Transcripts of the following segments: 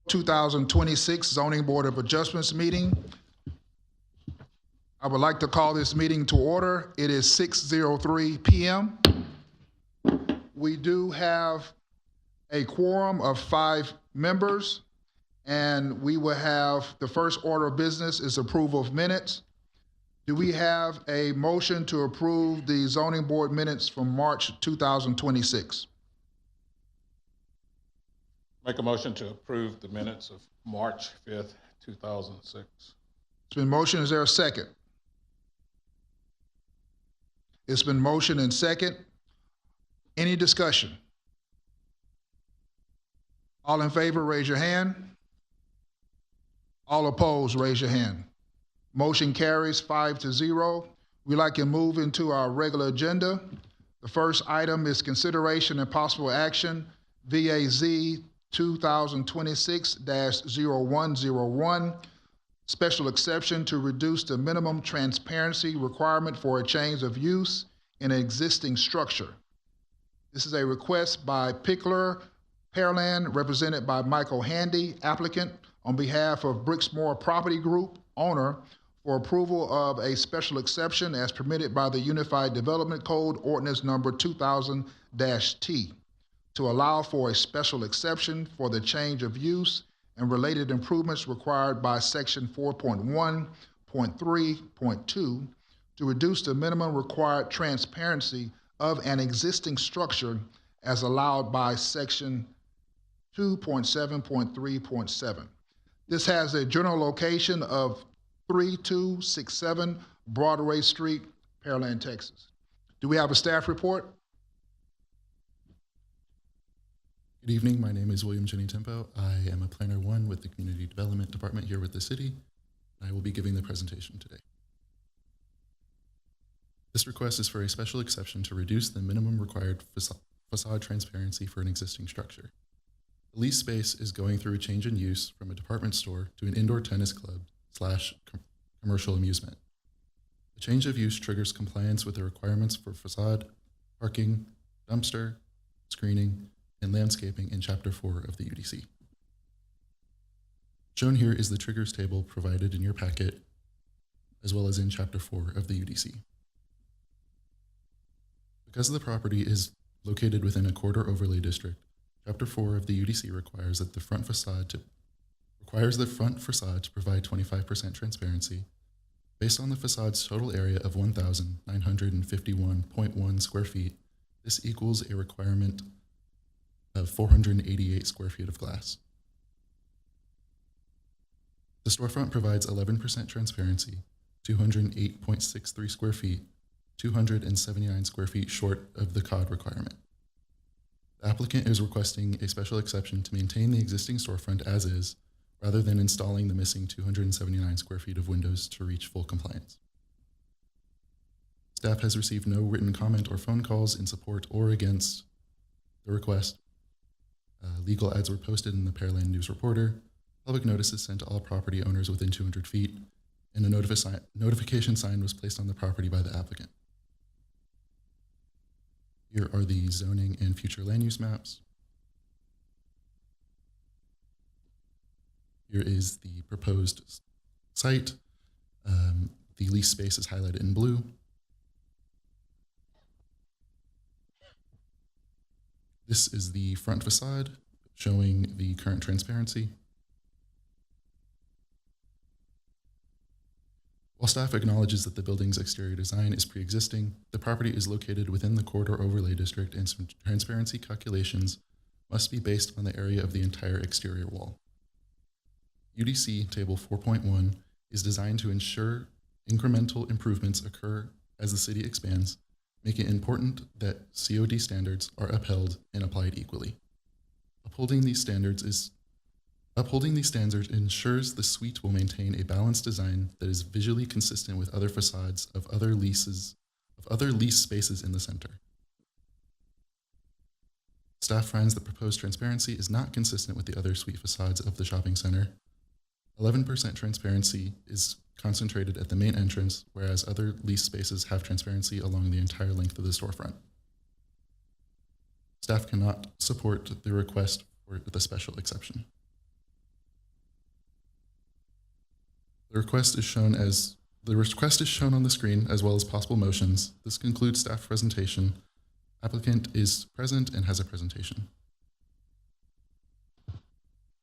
2026 Zoning Board of Adjustments meeting. I would like to call this meeting to order. It is 6:03 p.m. We do have a quorum of 5 members, and we will have the first order of business is approval of minutes. Do we have a motion to approve the zoning board minutes from March 2026? Make a motion to approve the minutes of March 5th, 2006. It's been motioned. Is there a second? It's been motioned and second. Any discussion? All in favor, raise your hand. All opposed, raise your hand. Motion carries 5-0. We'd like to move into our regular agenda. The first item is consideration and possible action, VAZ 2026-0101, special exception to reduce the minimum transparency requirement for a change of use in an existing structure. This is a request by Pickler Pearland, represented by Michael Handy, applicant, on behalf of Brixmore Property Group, owner, for approval of a special exception as permitted by the Unified Development Code Ordinance Number 2000-T to allow for a special exception for the change of use and related improvements required by Section 4.1.3.2 to reduce the minimum required transparency of an existing structure as allowed by Section 2.7.3.7. This has a general location of 3267 Broadway Street, Pearland, Texas. Do we have a staff report? Good evening, my name is William Jenny Tempo. I am a Planner 1 with the Community Development Department here with the city. I will be giving the presentation today. This request is for a special exception to reduce the minimum required facade transparency for an existing structure. The lease space is going through a change in use from a department store to an indoor tennis club / commercial amusement. The change of use triggers compliance with the requirements for facade, parking, dumpster, screening, and landscaping in Chapter 4 of the UDC. Shown here is the triggers table provided in your packet, as well as in Chapter 4 of the UDC. Because the property is located within a corridor overlay district, Chapter 4 of the UDC requires the front facade to provide 25% transparency. Based on the facade's total area of 1,951.1 square feet, this equals a requirement of 488 square feet of glass. The storefront provides 11% transparency, 208.63 square feet, 279 square feet short of the COD requirement. The applicant is requesting a special exception to maintain the existing storefront as is, rather than installing the missing 279 square feet of windows to reach full compliance. Staff has received no written comment or phone calls in support or against the request. Legal ads were posted in the Pearland News Reporter, public notices sent to all property owners within 200 feet, and a notification sign was placed on the property by the applicant. Here are the zoning and future land use maps. Here is the proposed site. The lease space is highlighted in blue. This is the front facade showing the current transparency. While staff acknowledges that the building's exterior design is pre-existing, the property is located within the corridor overlay district, and some transparency calculations must be based on the area of the entire exterior wall. UDC Table 4.1 is designed to ensure incremental improvements occur as the city expands, making it important that COD standards are upheld and applied equally. Upholding these standards ensures the suite will maintain a balanced design that is visually consistent with other facades of other lease spaces in the center. Staff finds that proposed transparency is not consistent with the other suite facades of the shopping center. 11% transparency is concentrated at the main entrance, whereas other lease spaces have transparency along the entire length of the storefront. Staff cannot support the request for the special exception. The request is shown on the screen as well as possible motions. This concludes staff presentation. Applicant is present and has a presentation.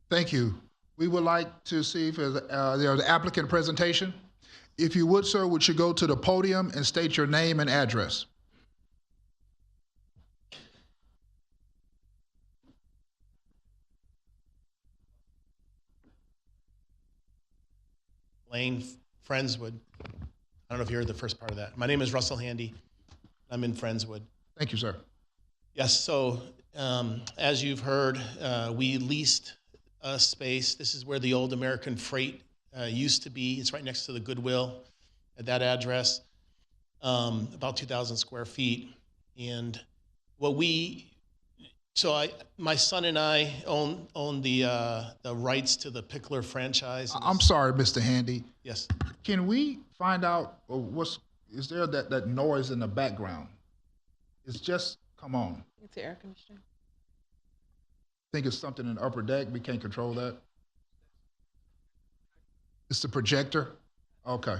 Thank you. We would like to see if there's an applicant presentation. If you would, sir, would you go to the podium and state your name and address? Lane, Friendswood. I don't know if you heard the first part of that. My name is Russell Handy. I'm in Friendswood. Thank you, sir. Yes, so as you've heard, we leased a space. This is where the old American Freight used to be. It's right next to the Goodwill at that address, about 2,000 square feet. And my son and I own the rights to the Pickler franchise. I'm sorry, Mr. Handy. Yes. Can we find out is there that noise in the background? It's just, come on. It's the air conditioner. Think it's something in the upper deck. We can't control that. It's the projector? Okay.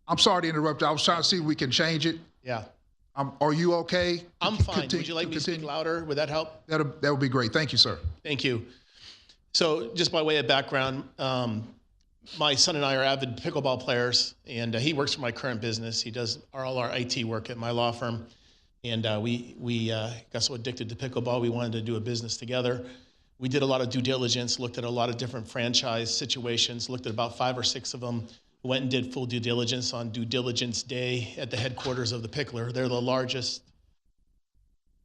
I'm sorry to interrupt you. I was trying to see if we can change it. Yeah. Are you okay? I'm fine. Would you like me to speak louder? Would that help? That would be great. Thank you, sir. Thank you. So just by way of background, my son and I are avid pickleball players, and he works for my current business. He does all our IT work at my law firm. And we got so addicted to pickleball, we wanted to do a business together. We did a lot of due diligence, looked at a lot of different franchise situations, looked at about 5 or 6 of them, went and did full due diligence on due diligence day at the headquarters of the Pickler. They're the largest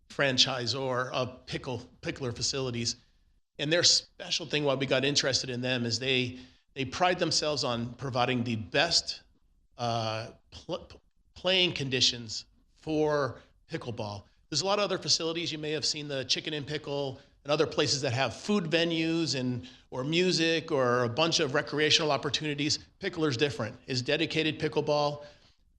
franchisor of Pickler facilities. And their special thing, why we got interested in them, is they pride themselves on providing the best playing conditions for pickleball. There's a lot of other facilities. You may have seen the Chicken and Pickle and other places that have food venues or music or a bunch of recreational opportunities. Pickler's different. It's dedicated pickleball.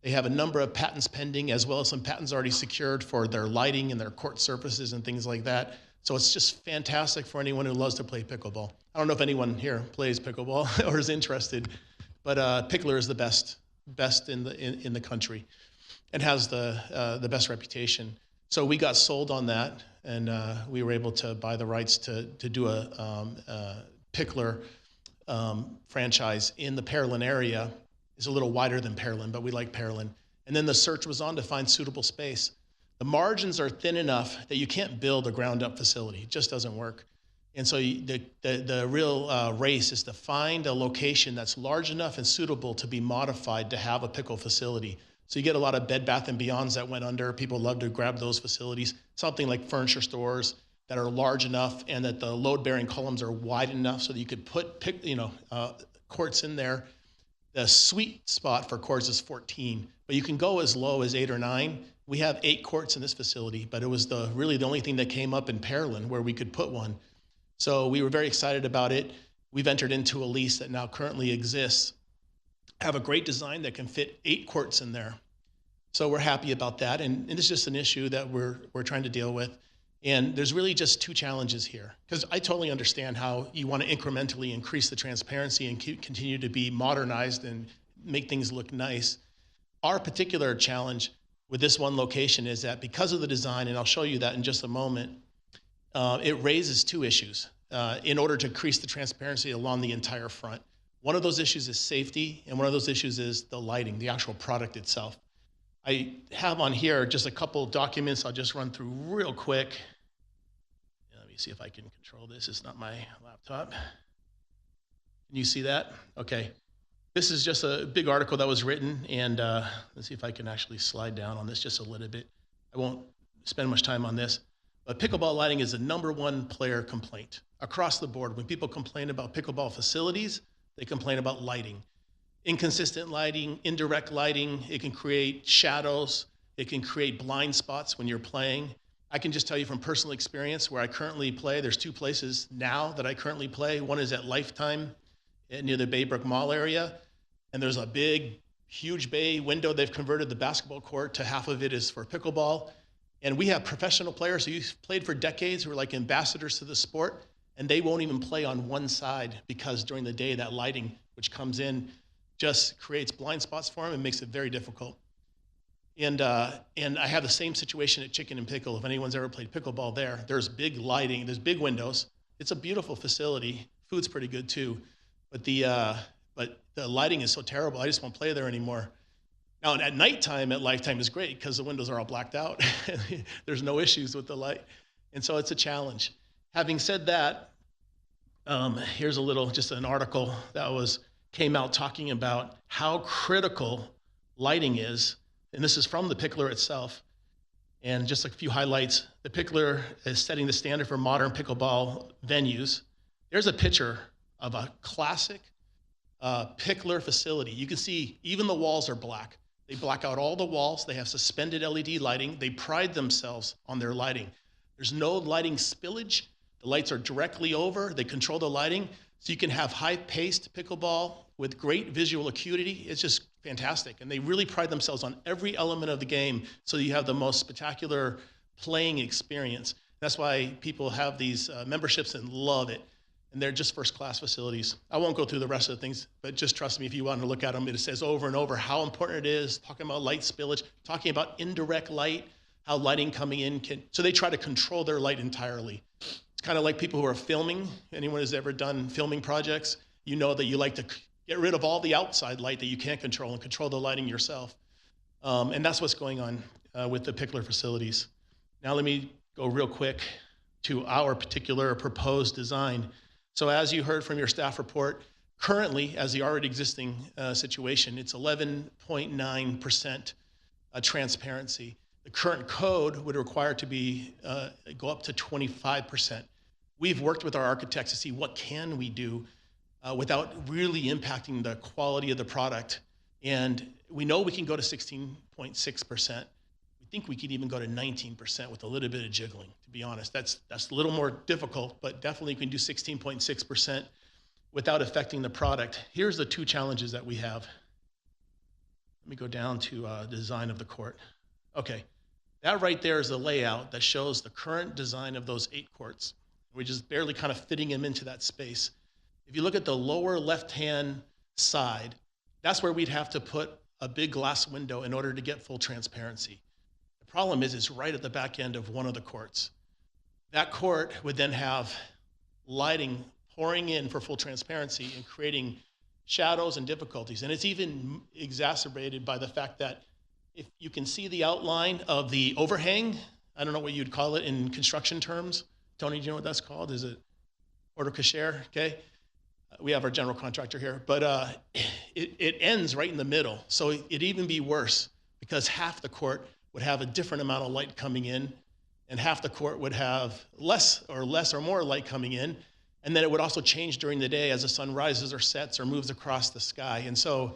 They have a number of patents pending, as well as some patents already secured for their lighting and their court surfaces and things like that. So it's just fantastic for anyone who loves to play pickleball. I don't know if anyone here plays pickleball or is interested, but Pickler is the best in the country and has the best reputation. So we got sold on that, and we were able to buy the rights to do a Pickler franchise in the Pearland area. It's a little wider than Pearland, but we like Pearland. And then the search was on to find suitable space. The margins are thin enough that you can't build a ground-up facility. It just doesn't work. And so the real race is to find a location that's large enough and suitable to be modified to have a pickle facility. So you get a lot of Bed Bath & Beyonds that went under. People love to grab those facilities. Something like furniture stores that are large enough and that the load-bearing columns are wide enough so that you could put courts in there. The sweet spot for courts is 14, but you can go as low as 8 or 9. We have 8 courts in this facility, but it was really the only thing that came up in Pearland where we could put one. So we were very excited about it. We've entered into a lease that now currently exists. Have a great design that can fit 8 courts in there. So we're happy about that, and it's just an issue that we're trying to deal with. And there's really just 2 challenges here, because I totally understand how you want to incrementally increase the transparency and continue to be modernized and make things look nice. Our particular challenge with this one location is that because of the design, and I'll show you that in just a moment, it raises 2 issues in order to increase the transparency along the entire front. One of those issues is safety, and one of those issues is the lighting, the actual product itself. I have on here just a couple of documents I'll just run through real quick. Let me see if I can control this. It's not my laptop. Can you see that? Okay. This is just a big article that was written, and let's see if I can actually slide down on this just a little bit. I won't spend much time on this, but pickleball lighting is the #1 player complaint across the board. When people complain about pickleball facilities, they complain about lighting. Inconsistent lighting, indirect lighting, it can create shadows, it can create blind spots when you're playing. I can just tell you from personal experience where I currently play, there's 2 places now that I currently play. One is at Lifetime near the Baybrook Mall area, and there's a big, huge bay window. They've converted the basketball court to half of it is for pickleball. And we have professional players who've played for decades who are like ambassadors to the sport, and they won't even play on one side because during the day that lighting, which comes in, just creates blind spots for them and makes it very difficult. And I have the same situation at Chicken and Pickle. If anyone's ever played pickleball there, there's big lighting, there's big windows. It's a beautiful facility. Food's pretty good too, but the lighting is so terrible. I just won't play there anymore. Now at nighttime at Lifetime is great because the windows are all blacked out. There's no issues with the light, and so it's a challenge. Having said that, here's just an article that came out talking about how critical lighting is. And this is from the Pickler itself. And just a few highlights. The Pickler is setting the standard for modern pickleball venues. There's a picture of a classic Pickler facility. You can see even the walls are black. They black out all the walls. They have suspended LED lighting. They pride themselves on their lighting. There's no lighting spillage. The lights are directly over. They control the lighting. So you can have high-paced pickleball with great visual acuity. It's just fantastic. And they really pride themselves on every element of the game so you have the most spectacular playing experience. That's why people have these memberships and love it. And they're just first-class facilities. I won't go through the rest of the things, but just trust me, if you want to look at them, it says over and over how important it is, talking about light spillage, talking about indirect light, how lighting coming in can, so they try to control their light entirely. It's kind of like people who are filming. Anyone who's ever done filming projects, you know that you like to get rid of all the outside light that you can't control and control the lighting yourself. And that's what's going on with the Pickler facilities. Now let me go real quick to our particular proposed design. So as you heard from your staff report, currently, as the already existing situation, it's 11.9% transparency. The current code would require to be go up to 25%. We've worked with our architects to see what can we do without really impacting the quality of the product. And we know we can go to 16.6%. We think we could even go to 19% with a little bit of jiggling, to be honest. That's a little more difficult, but definitely we can do 16.6% without affecting the product. Here's the two challenges that we have. Let me go down to design of the court. Okay, that right there is the layout that shows the current design of those 8 courts. We're just barely kind of fitting them into that space. If you look at the lower left-hand side, that's where we'd have to put a big glass window in order to get full transparency. The problem is it's right at the back end of one of the courts. That court would then have lighting pouring in for full transparency and creating shadows and difficulties. And it's even exacerbated by the fact that if you can see the outline of the overhang, I don't know what you'd call it in construction terms. Tony, do you know what that's called? Is it porte cochere? Okay. We have our general contractor here, but it ends right in the middle. So it'd even be worse because half the court would have a different amount of light coming in and half the court would have less or more light coming in. And then it would also change during the day as the sun rises or sets or moves across the sky. And so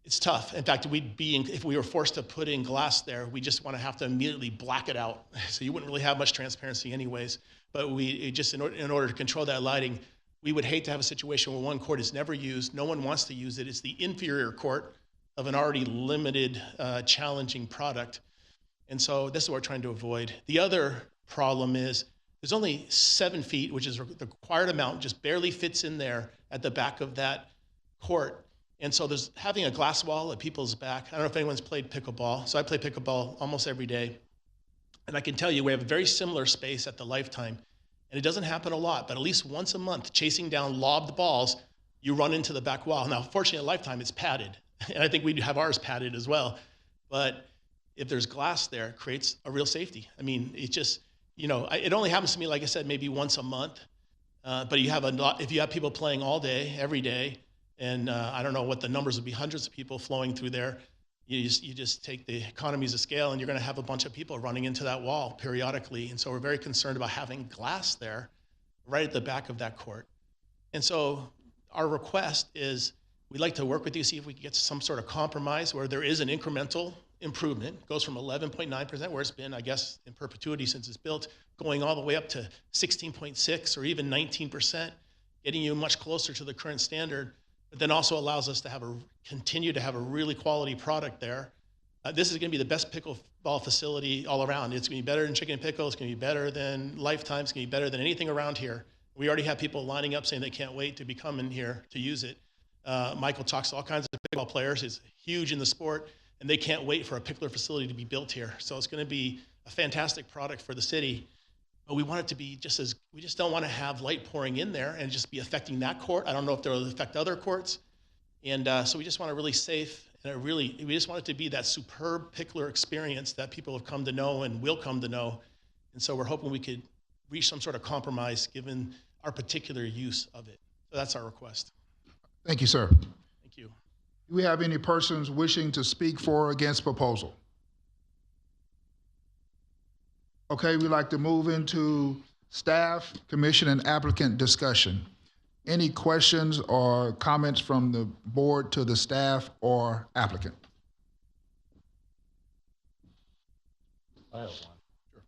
it's tough. In fact, if we were forced to put in glass there, we just want to have to immediately black it out. So you wouldn't really have much transparency anyways. But in order to control that lighting, we would hate to have a situation where one court is never used, no one wants to use it. It's the inferior court of an already limited, challenging product. And so this is what we're trying to avoid. The other problem is there's only 7 feet, which is the required amount, just barely fits in there at the back of that court. And so there's having a glass wall at people's back. I don't know if anyone's played pickleball. So I play pickleball almost every day. And I can tell you we have a very similar space at the Lifetime. And it doesn't happen a lot, but at least once a month, chasing down lobbed balls, you run into the back wall. Now, fortunately, at Lifetime, it's padded. And I think we have ours padded as well. But if there's glass there, it creates a real safety. I mean, it just, it only happens to me, like I said, maybe once a month. But if you have people playing all day, every day, and I don't know what the numbers would be, hundreds of people flowing through there, you just take the economies of scale and you're going to have a bunch of people running into that wall periodically. And so we're very concerned about having glass there right at the back of that court. And so our request is we'd like to work with you, see if we can get to some sort of compromise where there is an incremental improvement. It goes from 11.9%, where it's been, I guess, in perpetuity since it's built, going all the way up to 16.6 or even 19%, getting you much closer to the current standard, but then also allows us to continue to have a really quality product there. This is going to be the best pickleball facility all around. It's going to be better than Chicken and Pickle. It's going to be better than Lifetime. It's going to be better than anything around here. We already have people lining up saying they can't wait to be coming here to use it. Michael talks to all kinds of pickleball players. He's huge in the sport, and they can't wait for a pickler facility to be built here. So it's going to be a fantastic product for the city. But we want it to be we just don't want to have light pouring in there and just be affecting that court. I don't know if they'll affect other courts. And so we just want a really safe, and we just want it to be that superb pickler experience that people have come to know and will come to know. And so we're hoping we could reach some sort of compromise given our particular use of it. So that's our request. Thank you, sir. Thank you. Do we have any persons wishing to speak for or against proposal? Okay, we'd like to move into staff, commission, and applicant discussion. Any questions or comments from the board to the staff or applicant? I have one. Sure.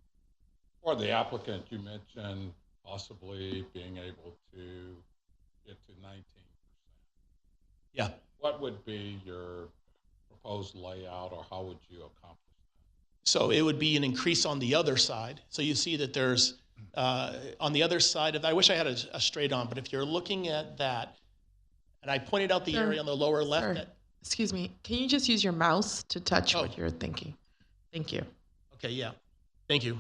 For the applicant, you mentioned possibly being able to get to 19%. Yeah. What would be your proposed layout, or how would you accomplish that? So it would be an increase on the other side. So you see that there's, on the other side of, I wish I had a straight on, but if you're looking at that, and I pointed out the Sir, area on the lower left. Sir, excuse me, can you just use your mouse to touch Oh. what you're thinking? Thank you. Okay, yeah. Thank you.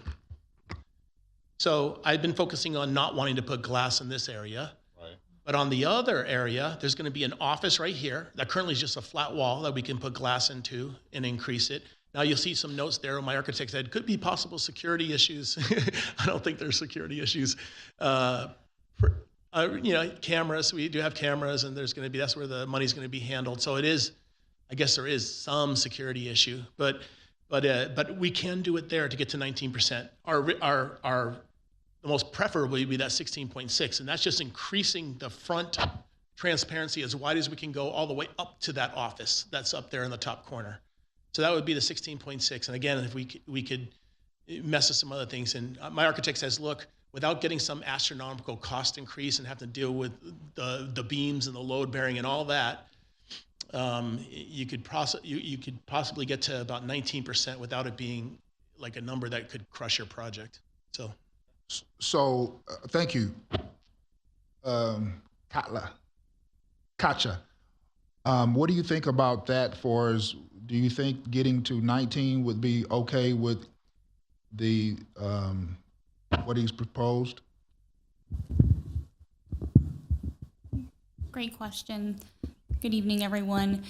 So I've been focusing on not wanting to put glass in this area. Right. But on the other area, there's going to be an office right here that currently is just a flat wall that we can put glass into and increase it. Now you'll see some notes there. My architect said could be possible security issues. I don't think there's security issues. Cameras. We do have cameras, and there's going to be, that's where the money's going to be handled. So it is, I guess there is some security issue, but we can do it there to get to 19%. The most preferable would be that 16.6, and that's just increasing the front transparency as wide as we can go all the way up to that office that's up there in the top corner. So that would be the 16.6. And again, if we could mess with some other things. And my architect says, look, without getting some astronomical cost increase and have to deal with the beams and the load bearing and all that, you could possibly get to about 19% without it being like a number that could crush your project. So, thank you, Katja. What do you think about that? Do you think getting to 19 would be okay with the what he's proposed? Great question. Good evening, everyone.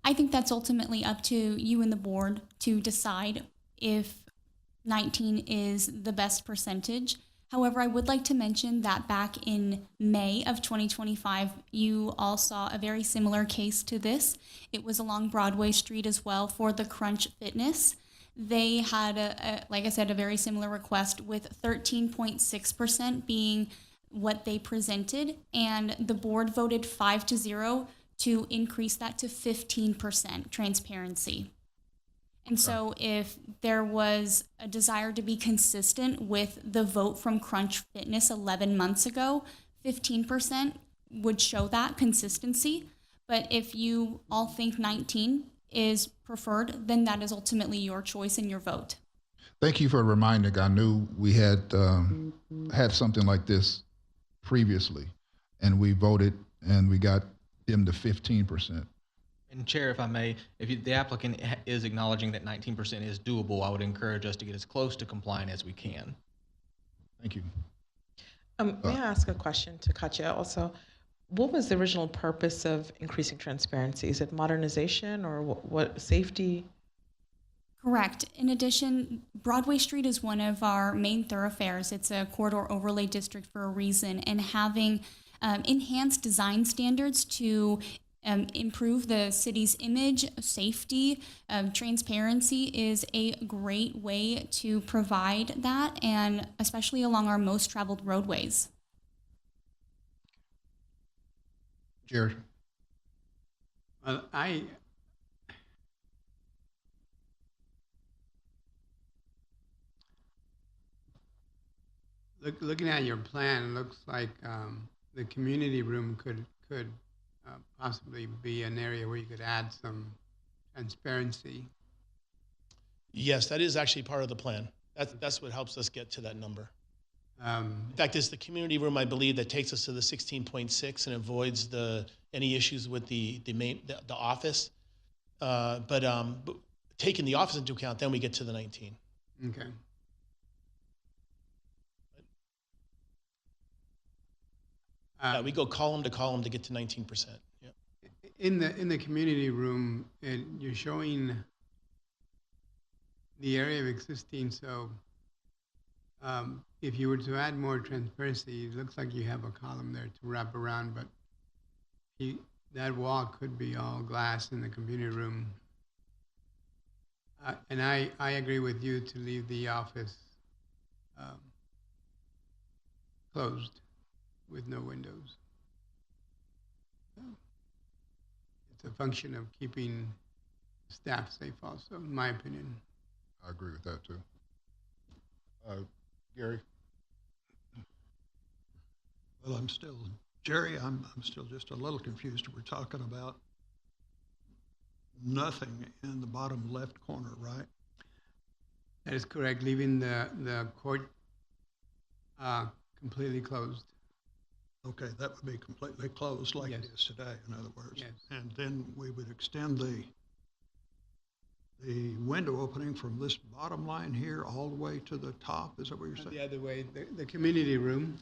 I think that's ultimately up to you and the board to decide if 19 is the best percentage. However, I would like to mention that back in May of 2025, you all saw a very similar case to this. It was along Broadway Street as well for the Crunch Fitness. They had, like I said, a very similar request with 13.6% being what they presented, and the board voted 5-0 to increase that to 15% transparency. And so if there was a desire to be consistent with the vote from Crunch Fitness 11 months ago, 15% would show that consistency. But if you all think 19 is preferred, then that is ultimately your choice and your vote. Thank you for reminding. I knew we had had something like this previously, and we voted and we got them to 15%. And Chair, if I may, if the applicant is acknowledging that 19% is doable, I would encourage us to get as close to compliant as we can. Thank you. May I ask a question to Katja also? What was the original purpose of increasing transparency? Is it modernization or what safety? Correct. In addition, Broadway Street is one of our main thoroughfares. It's a corridor overlay district for a reason, and having enhanced design standards to improve the city's image, safety, transparency is a great way to provide that, and especially along our most traveled roadways. Jerry. Well, looking at your plan, it looks like the community room could possibly be an area where you could add some transparency. Yes, that is actually part of the plan. That's what helps us get to that number. In fact, it's the community room, I believe, that takes us to the 16.6 and avoids any issues with the office. But taking the office into account, then we get to the 19. Okay. We go column to column to get to 19%. Yeah. In the community room, and you're showing the area of existing. So, if you were to add more transparency, it looks like you have a column there to wrap around, but that wall could be all glass in the community room. And I agree with you to leave the office closed with no windows. It's a function of keeping staff safe also, in my opinion. I agree with that too. Gary? Well, Jerry, I'm still just a little confused. We're talking about nothing in the bottom left corner, right? That is correct, leaving the court completely closed. Okay, that would be completely closed like Yes. it is today, in other words. Yes. And then we would extend the window opening from this bottom line here all the way to the top. Is that what you're saying? The other way, the community room,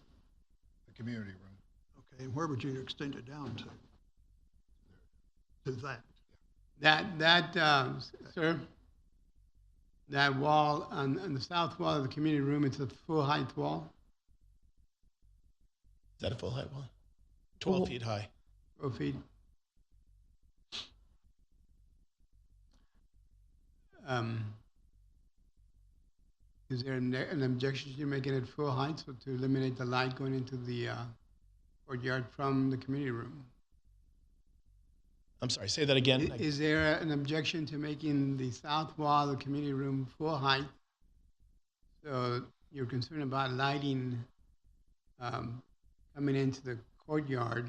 The community room. Okay, and where would you extend it down to? To that? sir, that wall on the south wall of the community room, it's a full height wall, Is that a full height wall? 12 feet high. 12 feet. Is there an objection to making it full height, so to eliminate the light going into the courtyard from the community room? I'm sorry, say that again. Is there an objection to making the south wall of the community room full height? So you're concerned about lighting coming into the courtyard,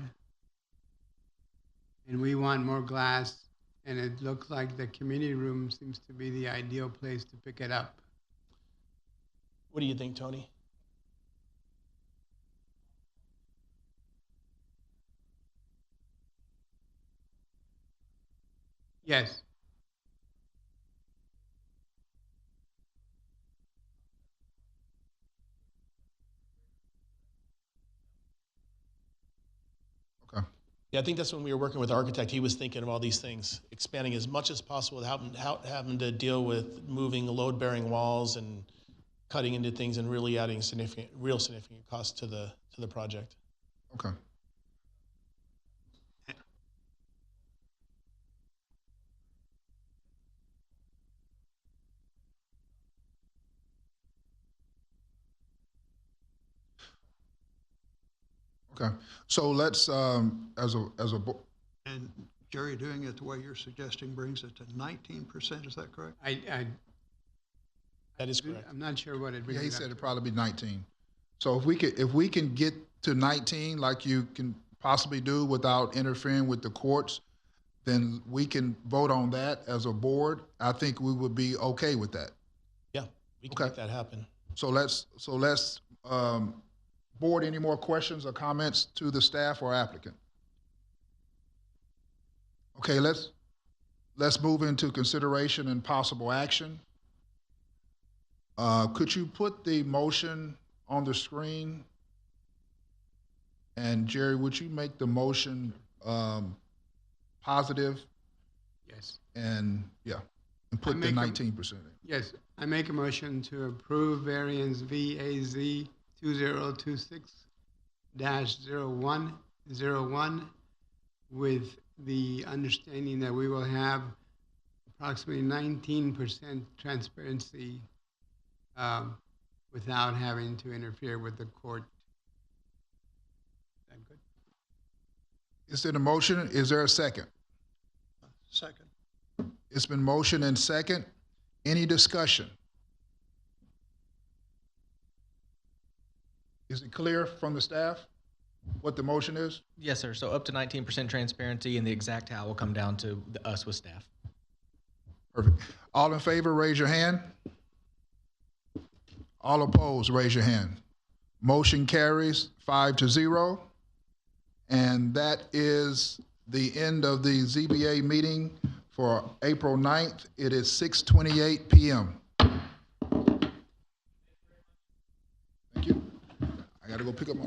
and we want more glass, and it looks like the community room seems to be the ideal place to pick it up. What do you think, Tony? Yes. Okay. Yeah, I think that's when we were working with the architect. He was thinking of all these things, expanding as much as possible without having to deal with moving load-bearing walls and cutting into things and really adding real significant cost to the project. Okay. Okay. So let's as a And Jerry, doing it the way you're suggesting brings it to 19%, is that correct? That is correct. I'm not sure what it brings yeah, he it up said to. it'd probably be 19. So if we can get to 19 like you can possibly do without interfering with the courts, then we can vote on that as a board. I think we would be okay with that. Yeah, we can Okay. make that happen. So let's board, any more questions or comments to the staff or applicant? Okay, let's move into consideration and possible action. Could you put the motion on the screen? And Jerry, would you make the motion positive Yes. and put the make a- 19% in? Yes, I make a motion to approve variance VAZ 2026-0101 with the understanding that we will have approximately 19% transparency without having to interfere with the court. Is that good? Is there a motion? Is there a second? Second. It's been motion and second. Any discussion? Is it clear from the staff what the motion is? Yes, sir. So up to 19% transparency, and the exact how will come down to us with staff. Perfect. All in favor, raise your hand. All opposed, raise your hand. Motion carries 5-0. And that is the end of the ZBA meeting for April 9th. It is 6:28 p.m. Thank you. I gotta go pick up my